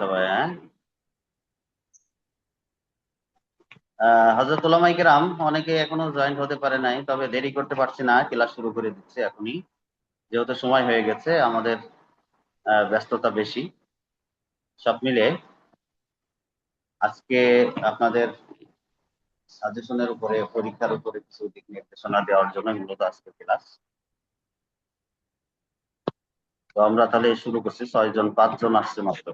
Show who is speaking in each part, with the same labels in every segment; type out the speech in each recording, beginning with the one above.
Speaker 1: সবাই হ্যাঁ। হযরত উলামায়ে কেরাম অনেকে এখনো জয়েন হতে পারে নাই, তবে দেরি করতে পারছি না, ক্লাস শুরু করে দিচ্ছে এখনই, যেহেতু সময় হয়ে গেছে আমাদের। ব্যস্ততা বেশি। সব মিলে আজকে আপনাদের সাজেশনের উপরে, পরীক্ষার উপরে কিছু দিক নির্দেশনা দেওয়ার জন্য মূলত আজকে ক্লাস। তো আমরা তাহলে শুরু করছি, 5জন আসছে মাত্র।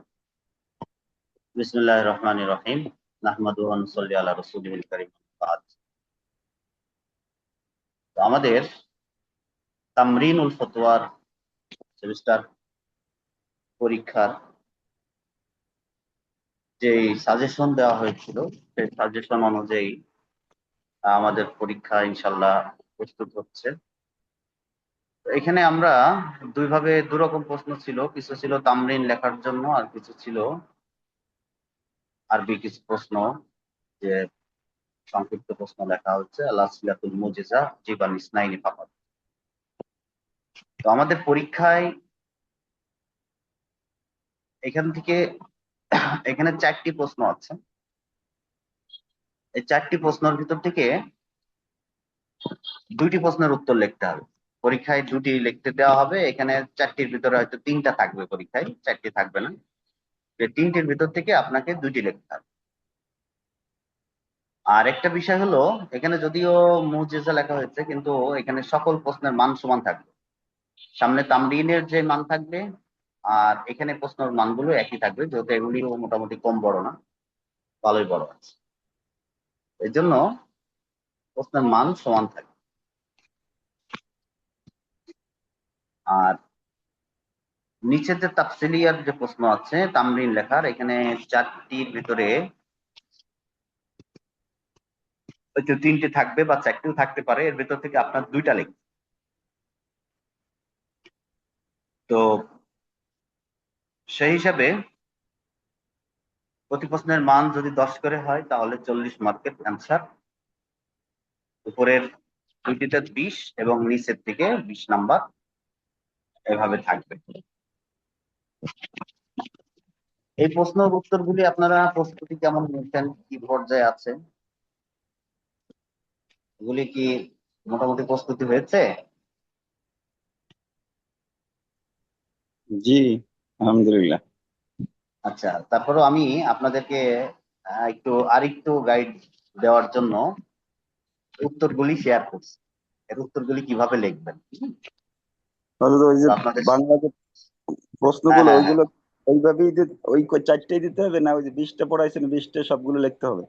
Speaker 1: বিসমিল্লাহির রহমানির রহিম। নাহমাদুহু ওয়া নুসাল্লি আলা রাসূলিল কারীম। বাদ। তো আমাদের তামরিনুল ফতোয়ার সেমিস্টার পরীক্ষার যে সাজেশন দেওয়া হয়েছিল, সেই সাজেশন অনুযায়ী আমাদের পরীক্ষা ইনশাল্লাহ প্রস্তুত হচ্ছে। এখানে আমরা দুরকম প্রশ্ন ছিল, কিছু ছিল তামরিন লেখার জন্য, আর কিছু ছিল আরবি কিছু প্রশ্ন, যে সংক্ষিপ্ত প্রশ্ন লেখা হচ্ছে আল-আসইলাতুল মুজিজা জিবান ইসনাইনি ফাকাত। তো আমাদের পরীক্ষায় এখান থেকে এখানে 4টি প্রশ্ন আছে। এই 4টি প্রশ্নের ভিতর থেকে 2টি প্রশ্নের উত্তর লিখতে হবে। পরীক্ষায় 2টি লিখতে দেওয়া হবে, এখানে 4টির ভিতরে হয়তো 3টা থাকবে, পরীক্ষায় 4টি থাকবে না। এই 3টির ভিতর থেকে আপনাকে 2টি লিখতে হবে। আর একটা বিষয় হলো, এখানে যদিও মুজিজা লেখা হয়েছে, কিন্তু এখানে সকল প্রশ্নের মান সমান থাকবে। সামনে তামরিনের যে মান থাকবে, আর এখানে প্রশ্নের মানগুলো একই থাকবে, যেহেতু এগুলিও মোটামুটি কম বড় না, ভালোই বড় আছে। এই জন্য প্রশ্নের মান সমান থাকবে। আর নিচে যে তাফসিলিয়ার যে প্রশ্ন আছে তামরিন লেখার, এখানে 4টির ভিতরে হয়তো 3টে থাকবে বা 4টিও থাকতে পারে, এর ভিতর থেকে আপনার 2টা লিখবে। তো সেই হিসাবে প্রতি প্রশ্নের মান যদি 10 করে হয়, তাহলে 40 মার্কের অ্যান্সার। উপরের 2টিতে 20 এবং নিচের দিকে 20 নাম্বার, এভাবে থাকবে। এই প্রশ্নের উত্তরগুলি আপনারা প্রস্তুতি কেমন নিচ্ছেন, কি পর্যায়ে আছে? এগুলি কি মোটামুটি প্রস্তুতি হয়েছে?
Speaker 2: জি, আলহামদুলিল্লাহ।
Speaker 1: আচ্ছা, তারপরও আমি আপনাদেরকে আরেকটু গাইড দেওয়ার জন্য উত্তরগুলি শেয়ার করছি। এর উত্তরগুলি কিভাবে লিখবেন।
Speaker 2: অথচ ওই
Speaker 1: তো
Speaker 2: যে
Speaker 1: আপনাদের,
Speaker 2: বাংলা যে
Speaker 1: হ্যাঁ
Speaker 2: প্রশ্নগুলো
Speaker 1: হ্যাঁ হ্যাঁ,
Speaker 2: ওইগুলো ওইভাবেই ওই 4টাই দিতে হবে, না ওই যে 20টা পড়াইছেন 20টা সবগুলো লিখতে হবে?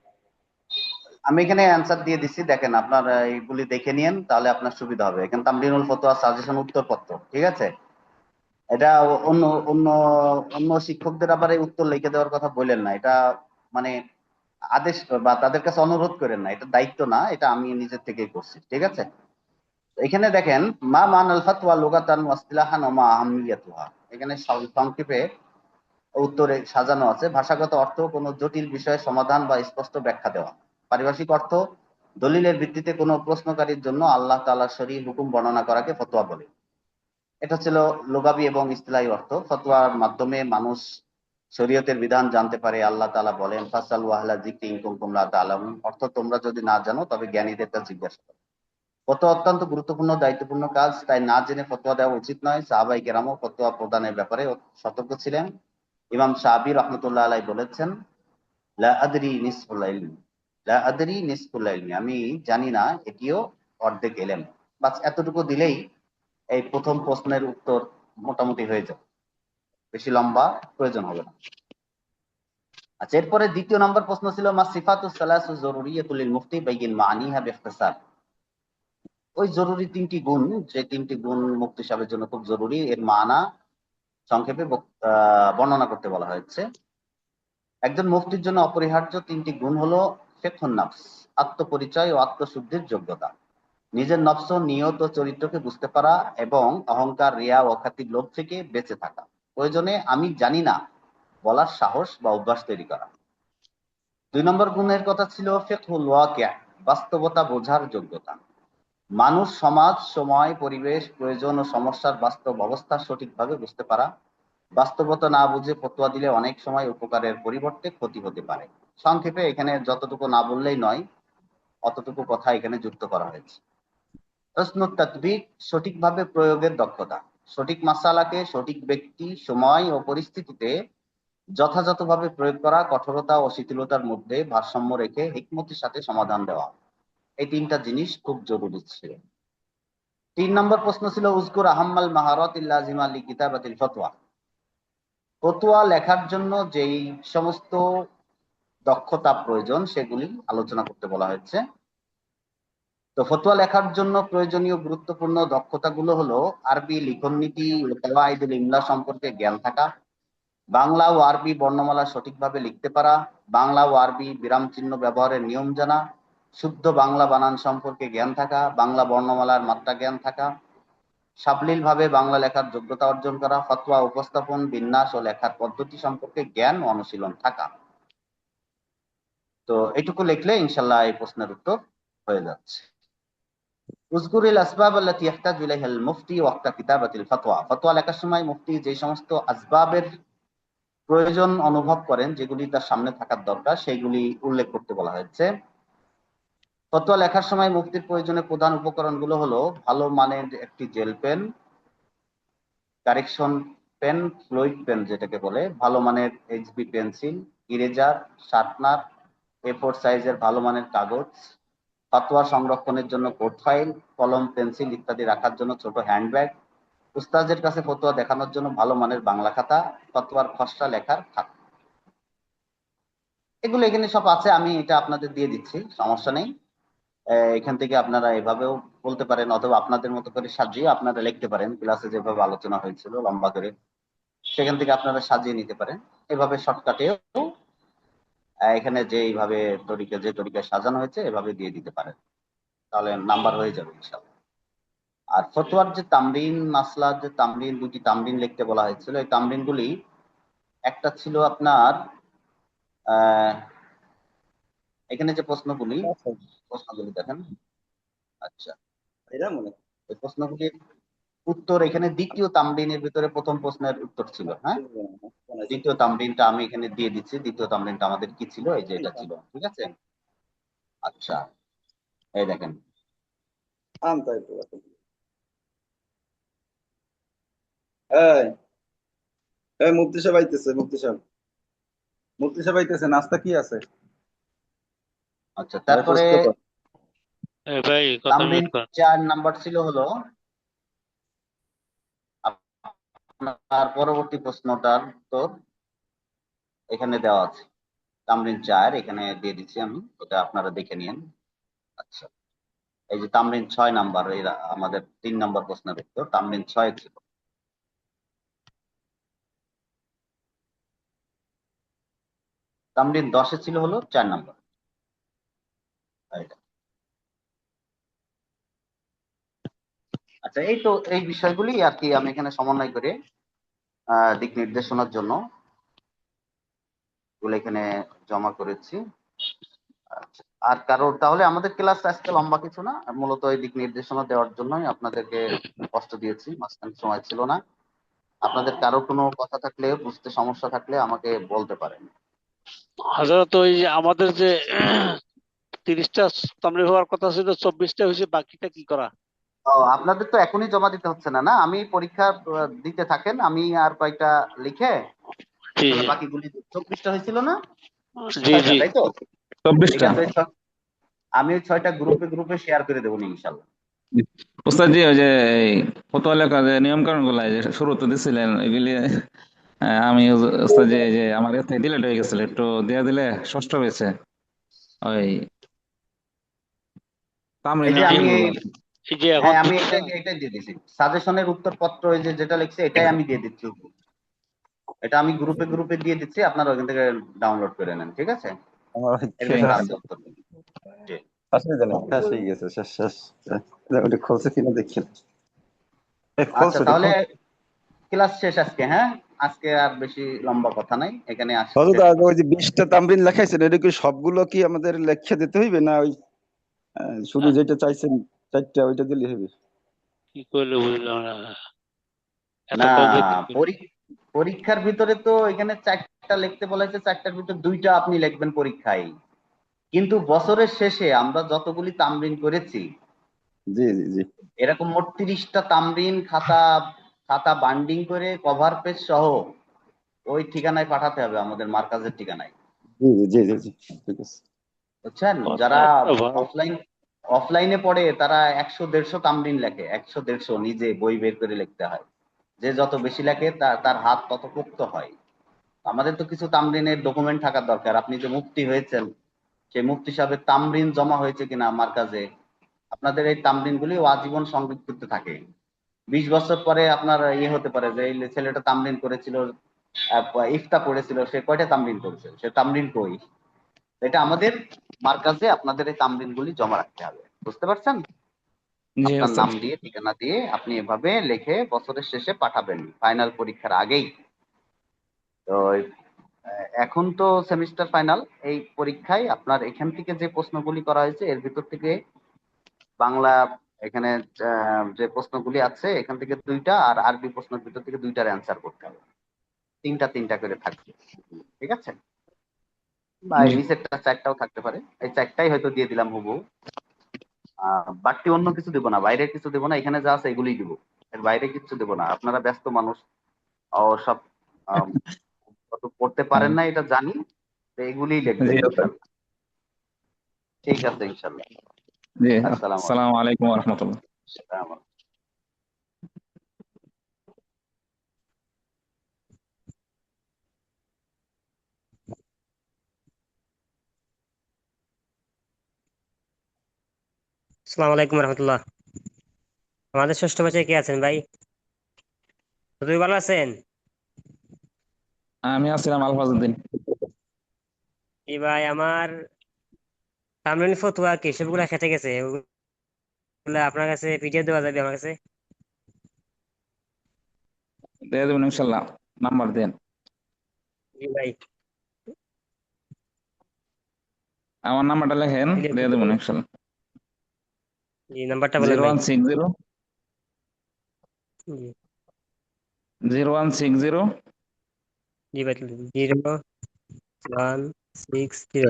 Speaker 1: আমি এখানে অ্যান্সার দিয়ে দিচ্ছি, দেখেন আপনার এইগুলি দেখে নিন, তাহলে আপনার সুবিধা হবে। এখানে তামরিনুল ফতোয়া সাজেশন উত্তরপত্র, ঠিক আছে? এটা অন্য অন্য অন্য শিক্ষকদের আবার এই উত্তর লিখে দেওয়ার কথা বললেন না, এটা মানে আদেশ বা তাদের কাছে অনুরোধ করেন না, এটা দায়িত্ব না, এটা আমি নিজের থেকেই করছি, ঠিক আছে? এখানে দেখেন, মা মান আল ফাতওয়া লুগাতান ওয়া ইসতিলাহান ওয়া মা আহমিয়াতুহা। এখানে সংক্ষেপে উত্তরে সাজানো আছে ভাষাগত অর্থ, কোনো জটিল বিষয়ের সমাধান বা স্পষ্ট ব্যাখ্যা দেওয়া। পারিভাষিক অর্থ, দলিলের ভিত্তিতে কোনো প্রশ্নকারীর জন্য আল্লাহ তাআলার শরঈ হুকুম বর্ণনা করাকে ফতোয়া বলে। এটা ছিল লুগাবি এবং ইসতিলাহি অর্থ। ফতোয়ার মাধ্যমে মানুষ শরীয়তের বিধান জানতে পারে। আল্লাহ তাআলা বলেন, ফাসালু আহলা যিকরি ইন কুনতুম লা তা'লামুন, অর্থ তোমরা যদি না জানো তবে জ্ঞানীদের কাছে জিজ্ঞাসা করো। ফতোয়া অত্যন্ত গুরুত্বপূর্ণ দায়িত্বপূর্ণ কাজ, তাই না জেনে ফতোয়া দেওয়া উচিত নয়। সাহাবায়ে কেরামও ফতোয়া প্রদানের ব্যাপারে সতর্ক ছিলেন। ইমাম শাফিঈ রাহমাতুল্লাহ আলাইহি বলেছেন, লা আদরি নিসফুল ইলম, লা আদরি নিসফুল ইলম, আমি জানি না এটিও অর্ধেক ইলম। বাস এতটুকু দিলেই এই প্রথম প্রশ্নের উত্তর মোটামুটি হয়ে যাবে, বেশি লম্বা প্রয়োজন হবে না। আচ্ছা, এরপরে দ্বিতীয় নম্বর প্রশ্ন ছিল মা সিফাতুস সালাসু জরুরিয়াতুল লিল মুফতি বাইয়িন মাআনিহা বিইখতিসার। ওই জরুরি 3টি গুণ, যে 3টি গুণ মুফতি সাহেবের জন্য খুব জরুরি, এর মানা সংক্ষেপে বর্ণনা করতে বলা হয়েছে। একজন মুফতির জন্য অপরিহার্য 3টি গুণ হলো ফিকহুন নফস, আত্মপরিচয় ও আত্মশুদ্ধির যোগ্যতা, নিজের নফস, নিয়ত ও চরিত্রকে বুঝতে পারা, এবং অহংকার, রিয়া ও খ্যাতির লোভ থেকে বেঁচে থাকা। প্রয়োজনে আমি জানি না বলার সাহস বা অভ্যাস তৈরি করা। 2 নম্বর গুণের কথা ছিল ফিকহুল ওয়াকিয়া, বাস্তবতা বোঝার যোগ্যতা, মানুষ, সমাজ, সময়, পরিবেশ, প্রয়োজন ও সমস্যার বাস্তব অবস্থা সঠিকভাবে বুঝতে পারা। বাস্তবতা না বুঝে ফতোয়া দিলে অনেক সময় উপকারের পরিবর্তে ক্ষতি হতে পারে। সংক্ষেপে এখানে যতটুকু না বললেই নয়, অতটুকু কথা এখানে যুক্ত করা হয়েছে। প্রশ্ন তাকবীর, সঠিকভাবে প্রয়োগের দক্ষতা। সঠিক মাসালাকে সঠিক ব্যক্তি, সময় ও পরিস্থিতিতে যথাযথভাবে প্রয়োগ করা, কঠোরতা ও শিথিলতার মধ্যে ভারসাম্য রেখে হিকমতের সাথে সমাধান দেওয়া, এই তিনটা জিনিস খুব জরুরি ছিল। 3 নম্বর প্রশ্ন ছিল উজকুর আহাম্মাল মাহারাত লাজিমা লি কিতাবাতিল ফতোয়া। ফতোয়া লেখার জন্য যেই সমস্ত দক্ষতা প্রয়োজন সেগুলি আলোচনা করতে বলা হয়েছে। তো ফতোয়া লেখার জন্য প্রয়োজনীয় গুরুত্বপূর্ণ দক্ষতাগুলো হলো আরবি লিখন নীতি ও কাওয়াইদুল ইমলা সম্পর্কে জ্ঞান থাকা, বাংলা ও আরবি বর্ণমালা সঠিকভাবে লিখতে পারা, বাংলা ও আরবি বিরাম চিহ্ন ব্যবহারের নিয়ম জানা, শুদ্ধ বাংলা বানান সম্পর্কে জ্ঞান থাকা, বাংলা বর্ণমালার মাত্রা জ্ঞান থাকা, সাবলীলভাবে বাংলা লেখার যোগ্যতা অর্জন করা, ফতোয়া উপস্থাপন, বিন্যাস ও লেখার পদ্ধতি সম্পর্কে জ্ঞান ও অনুশীলন থাকা। তো এইটুকু লিখলে ইনশাল্লাহ এই প্রশ্নের উত্তর হয়ে যাচ্ছে। উযকুরিল আসবাব আল্লাতী ইয়াহতাজু ইলাইহাল মুফতি ওয়াক্তা কিতাবাতিল ফতোয়া। ফতোয়া লেখার সময় মুফতি যে সমস্ত আসবাবের প্রয়োজন অনুভব করেন, যেগুলি তার সামনে থাকার দরকার, সেইগুলি উল্লেখ করতে বলা হয়েছে। ফতোয়া লেখার সময় মুফতির প্রয়োজনীয় প্রধান উপকরণগুলো হলো ভালো মানের একটি gel pen, correction pen, fluid pen যেটাকে বলে, ভালো মানের HB pencil, eraser, sharpener, A4 সাইজের ভালো মানের কাগজ, ফতোয়া সংরক্ষণের জন্য কোড ফাইল, কলম, পেন্সিল ইত্যাদি রাখার জন্য ছোট হ্যান্ডব্যাগ, উস্তাদের কাছে ফতোয়া দেখানোর জন্য ভালো মানের বাংলা খাতা, ফতোয়ার খসড়া লেখার খাতা। এগুলো এখানে সব আছে, আমি এটা আপনাদের দিয়ে দিচ্ছি, সমস্যা নেই। এখান থেকে আপনারা এভাবেও বলতে পারেন, অথবা আপনাদের মতো করে সাজিয়ে আপনারা লিখতে পারেন। ক্লাসে যেভাবে আলোচনা হয়েছিল লম্বা করে, সেখান থেকে আপনারা সাজিয়ে নিতে পারেন। এভাবে শর্টকাটেও এখানে যেইভাবে যে তরিকায় সাজানো হয়েছে এভাবে দিয়ে দিতে পারেন, তাহলে নাম্বার হয়ে যাবে ইনশাআল্লাহ। আর ফতোয়ার যে তামরিন, মাসলার যে তামরিন, 2টি তামরিন লিখতে বলা হয়েছিল। এই তামরিন গুলি, একটা ছিল আপনার এখানে যে প্রশ্নগুলি দেখেন। আচ্ছা,
Speaker 2: এরা মনে
Speaker 1: এই প্রশ্নগুলির উত্তর এখানে দ্বিতীয় তামরিনের ভিতরে প্রথম প্রশ্নের উত্তর ছিল। হ্যাঁ, দ্বিতীয় তামরিনটা আমি এখানে দিয়ে দিচ্ছি। দ্বিতীয় তামরিনটা আমাদের কি ছিল? এই যে এটা ছিল, ঠিক আছে। আচ্ছা, এই দেখেন।
Speaker 2: আনতাই তো এই এই মুফতি সাহেব আইতেছে, মুফতি সাহেব আইতেছে, নাস্তা কি আছে?
Speaker 1: আচ্ছা, তারপরে
Speaker 2: প্রশ্ন কর।
Speaker 3: ভাই কথা
Speaker 1: তামরিন
Speaker 3: মিউট কর।
Speaker 1: 4 নাম্বার ছিল হলো আপনার পরবর্তী প্রশ্নটার উত্তর এখানে দেওয়া আছে। তামরিন 4 এখানে দিয়ে দিচ্ছি আমি, এটা আপনারা দেখে নিন। আচ্ছা, এই যে তামরিন 6 নাম্বার, এরা আমাদের 3 নাম্বার প্রশ্নের উত্তর তামরিন 6 ছিল। তামরিন 10 ছিল হলো 4 নাম্বার। আচ্ছা, এই তো এই বিষয়গুলি আর কি আমি এখানে সমন্বয় করে দিক নির্দেশনার জন্য এগুলো এখানে জমা করেছি। আচ্ছা, আর কারোর তাহলে আমাদের ক্লাস আজকে লম্বা কিছু না, মূলত এই দিক নির্দেশনা দেওয়ার জন্যই আপনাদেরকে কষ্ট দিয়েছি, মাঝখানে সময় ছিল না। আপনাদের কারো কোনো কথা থাকলে, বুঝতে সমস্যা থাকলে আমাকে বলতে পারেন।
Speaker 3: হযরত ওই যে আমাদের যে 30টা তামরিন হওয়ার কথা ছিল, 24টা হয়েছে, বাকিটা কি করা?
Speaker 1: ও, আপনাদের তো এখনই জমা দিতে হচ্ছে না, না? আমি পরীক্ষা দিতে থাকেন, আমি আর কয়েকটা লিখে
Speaker 3: জি
Speaker 1: তাহলে
Speaker 3: জি
Speaker 1: বাকিগুলি 24টা হয়েছিল না,
Speaker 3: জি
Speaker 1: 6টা,
Speaker 3: জি।
Speaker 1: তাই তো? ঠিক
Speaker 4: 24টা।
Speaker 1: আছে, আমি ওই 6টা গ্রুপে গ্রুপে শেয়ার করে দেবো ইনশাল্লাহ।
Speaker 4: ওস্তাদ জি, ওই যে এই ফতোয়া লেখা যে নিয়ম কানুন গুলা যে শুরুতে দিছিলেন এগুলি, আমি ওস্তাদ জি এই যে আমার এতে ডিলেট হয়ে গেছিল, একটু দিয়ে দিলে ষষ্ঠ হয়েছে ওই
Speaker 1: এই
Speaker 4: তামরিনের
Speaker 1: যে আমি
Speaker 4: আমলগুলো।
Speaker 3: এই যে এখন
Speaker 1: হ্যাঁ, আমি এটাই দিয়ে দিছি, সাজেশনের উত্তরপত্র, এই যে যেটা লিখছে এটাই আমি দিয়ে দিচ্ছি। এটা আমি গ্রুপে গ্রুপে দিয়ে দিচ্ছি, আপনারা ওখান থেকে ডাউনলোড করে নেন, ঠিক আছে?
Speaker 2: আমার
Speaker 1: এর
Speaker 4: ঠিক
Speaker 1: ভিতরে
Speaker 4: আছে।
Speaker 1: আছে উত্তর। জি।
Speaker 2: অসুবিধা নেই, শেষ হয়ে গেছে, শেষ শেষ। ওটা খুলছে কিনা দেখি।
Speaker 1: আচ্ছা,
Speaker 2: খুলছে ওটা
Speaker 1: তাহলে
Speaker 2: খুল।
Speaker 1: ক্লাস শেষ আজকে। হ্যাঁ, আজকে আর বেশি লম্বা কথা নাই, এখানে
Speaker 2: হজরত
Speaker 1: শেষ
Speaker 2: আগে
Speaker 1: করি।
Speaker 2: ওই যে 20টা তামরিন লেখাইছেন, এটা কি সবগুলো কি আমাদের লেখা দিতে হইবে, না ওই শুধু যেটা চাইছেন 4টা ওইটা দিলে হবে?
Speaker 3: কি করলে বুঝলাম না, এত
Speaker 1: না,
Speaker 3: কম হইতে পারে?
Speaker 1: পরীক্ষার ভিতরে তো এখানে 4টা লিখতে বলা হয়েছে, 4টার ভিতর 2টা আপনি লিখবেন পরীক্ষায়। কিন্তু বছরের শেষে আমরা যতগুলি তামরিন করেছি,
Speaker 2: জি জি জি
Speaker 1: এরকম মোট 30টা তামরিন খাতা খাতা বান্ডিং করে কভার পেজ সহ ওই ঠিকানায় পাঠাতে হবে, আমাদের মার্কাজের ঠিকানায়।
Speaker 2: জি জি জি জি জি, ঠিক আছে।
Speaker 1: বুঝছেন?
Speaker 3: কথা
Speaker 1: যারা
Speaker 3: একটা ভালো।
Speaker 1: অফলাইনে পড়ে তারা 100-150 তামরিন লেখে, 100-150 নিজে বই বের করে লিখতে হয়। যে যত বেশি লেখে তার হাত তত পোক্ত হয়। আমাদের তো কিছু তামরিনের ডকুমেন্ট থাকার দরকার। আপনি যে মুফতি হয়েছেন, সেই মুফতি সাহেবের তামরিন জমা হয়েছে কিনা মার্কাজে, আপনাদের এই তামরিন গুলি আজীবন সংরক্ষিত থাকে। 20 বছর পরে আপনার ইয়ে হতে পারে যে এই ছেলেটা তামরিন করেছিল, ইফতা পড়েছিল, সে কয়টা তামরিন করেছে, সে তামরিন কই। এটা আমাদের মার্কাজে আপনাদের এই তামরিন গুলি জমা রাখতে হবে। বুঝতে পারছেন?
Speaker 4: জি
Speaker 1: আপনার
Speaker 4: ওস্তাদ।
Speaker 1: নাম দিয়ে ঠিকানা দিয়ে আপনি এভাবে লিখে বছরের শেষে পাঠাবেন, ফাইনাল পরীক্ষার আগেই। তো এখন তো সেমিস্টার ফাইনাল, এই পরীক্ষায় আপনার এখান থেকে যে প্রশ্নগুলি করা হয়েছে এর ভিতর থেকে বাংলা, এখানে যে প্রশ্নগুলি আছে এখান থেকে 2টা, আর আরবি প্রশ্নের ভিতর থেকে 2টার অ্যান্সার করতে হবে। 3টা 3টা করে থাকবে। ঠিক আছে? বা এই
Speaker 4: জি
Speaker 1: নিচেরটা 4টাও থাকতে পারে, এই 4টাই হয়তো দিয়ে দিলাম হুবহু। বাড়তি অন্য কিছু দেবো না, বাইরে কিছু দেবো না, এখানে যা আছে এগুলোই দিব। এর বাইরে কিছু দেবো না। আপনারা ব্যস্ত মানুষ, সব আম, অত পড়তে পারেন
Speaker 4: হ্যাঁ,
Speaker 1: না এটা জানি, তো এগুলিই
Speaker 4: জি
Speaker 1: লিখবেন
Speaker 4: ওস্তাদ।
Speaker 1: ইনশাল্লাহ। ঠিক আছে ইনশাল্লাহ।
Speaker 4: জি,
Speaker 1: আসসালামু
Speaker 4: আসসালামু আলাইকুম ওয়া রাহমাতুল্লাহ।
Speaker 1: আলাইকুম।
Speaker 5: আসসালামু আলাইকুম রহমতুল্লাহ। আমাদের ষষ্ঠ ব্যাচে কে আছেন ভাই? তুই ভালো আছেন?
Speaker 4: আমি আসছিলাম আলফাজউদ্দিন।
Speaker 5: কি ভাই, আমার তামরিন ফতুয়া কি সবগুলা খেতে গেছে, ওগুলা আপনার কাছে পিডিএফ দেওয়া যাবে আমার কাছে?
Speaker 4: দিয়ে দেবেন ইনশাল্লাহ, নাম্বার দেন।
Speaker 5: জি ভাই,
Speaker 4: আমার নাম্বারটা লেখেন,
Speaker 5: পিডিএফ
Speaker 4: দিয়ে
Speaker 5: দিতে
Speaker 4: দেবেন
Speaker 5: পারি।
Speaker 4: ইনশাল্লাহ।
Speaker 5: জি, নাম্বারটা বলেন
Speaker 4: জিরো
Speaker 5: ভাই।
Speaker 4: ওয়ান সিক্স জিরো
Speaker 5: জি,
Speaker 4: 0160
Speaker 5: জি ভাই, 0160।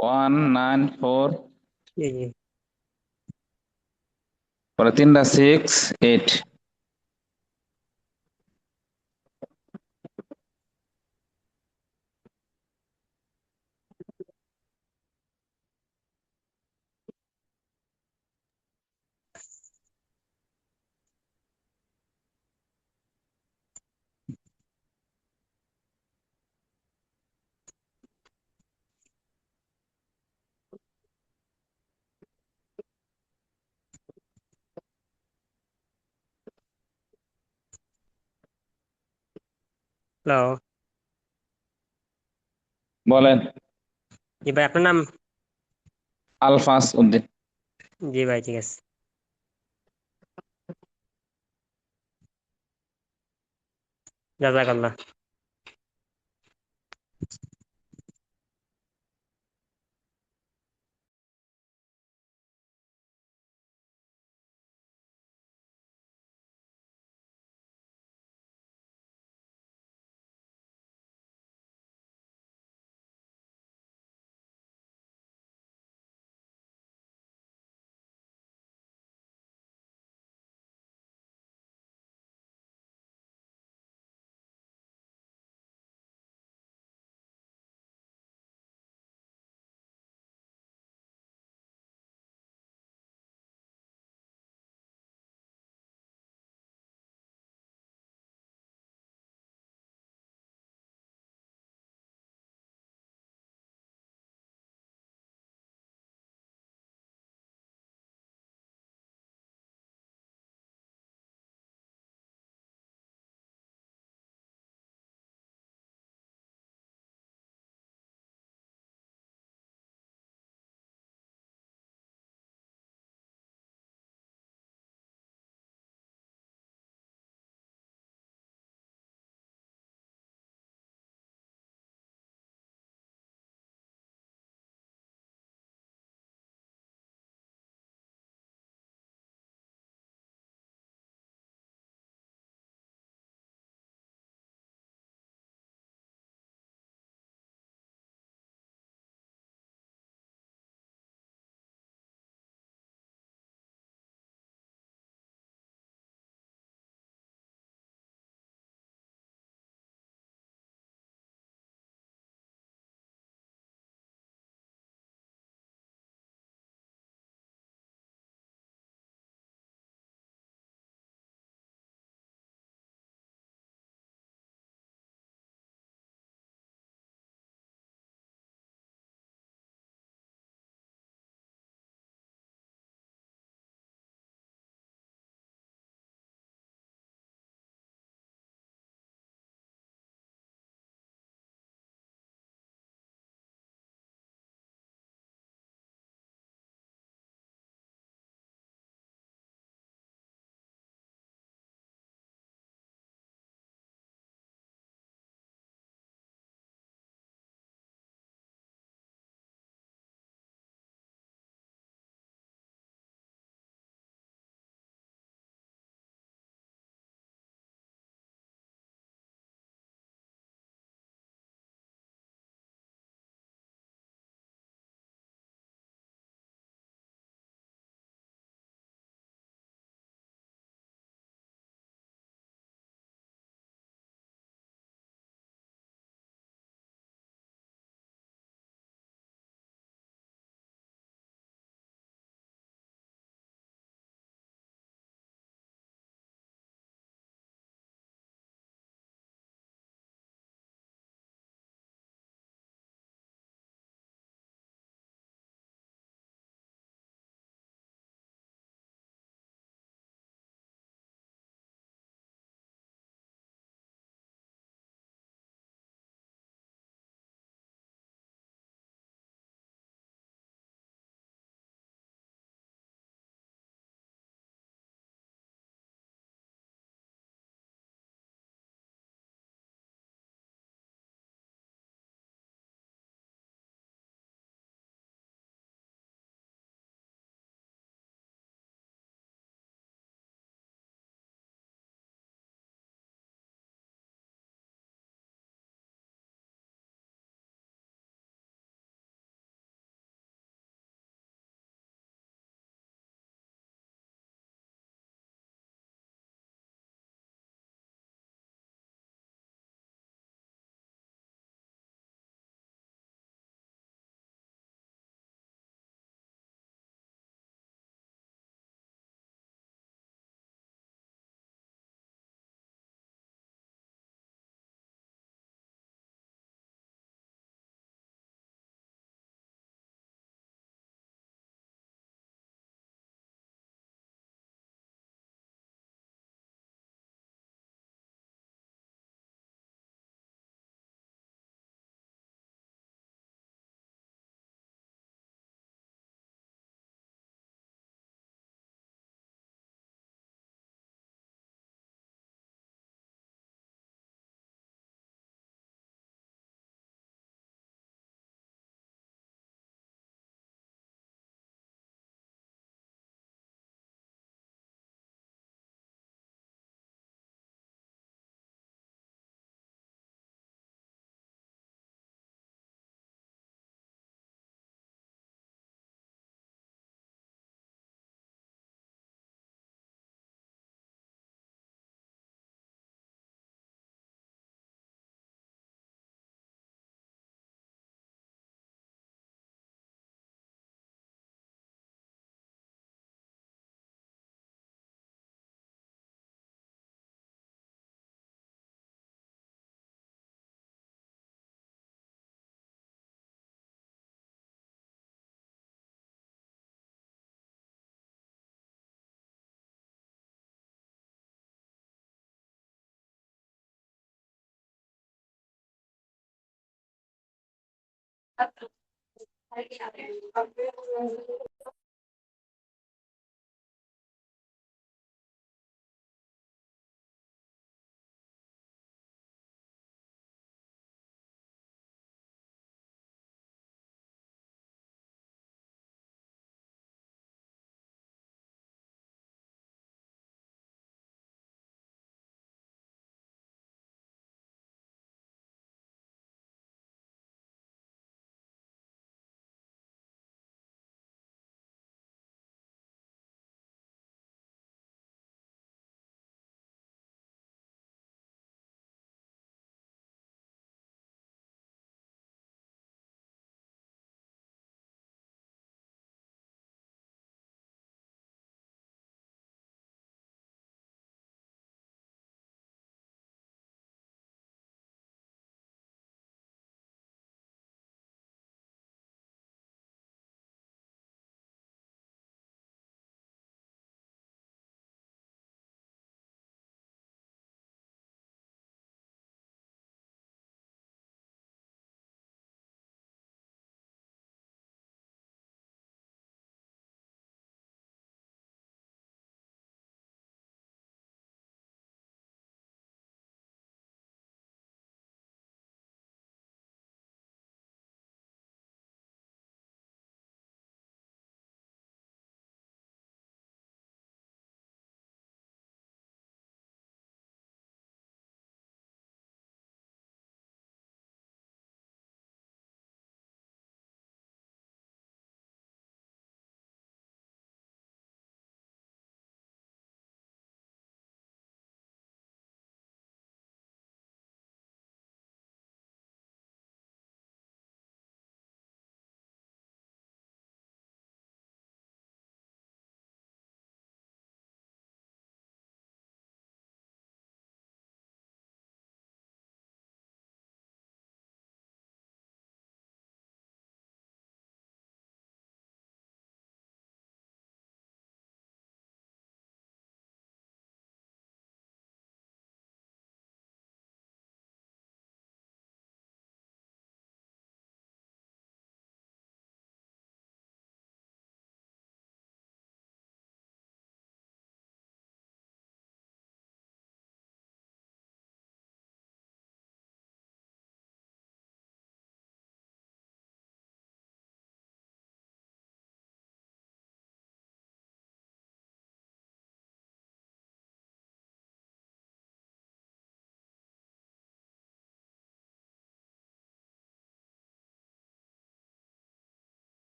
Speaker 4: 194,
Speaker 5: জি জি।
Speaker 4: পরে 3টা 6 8।
Speaker 5: হ্যালো।
Speaker 4: বলেন।
Speaker 5: জি ভাই, আপনার নাম?
Speaker 4: আলফাস উদ্দিন।
Speaker 5: জি ভাই, ঠিক আছে। জাযাকাল্লাহ।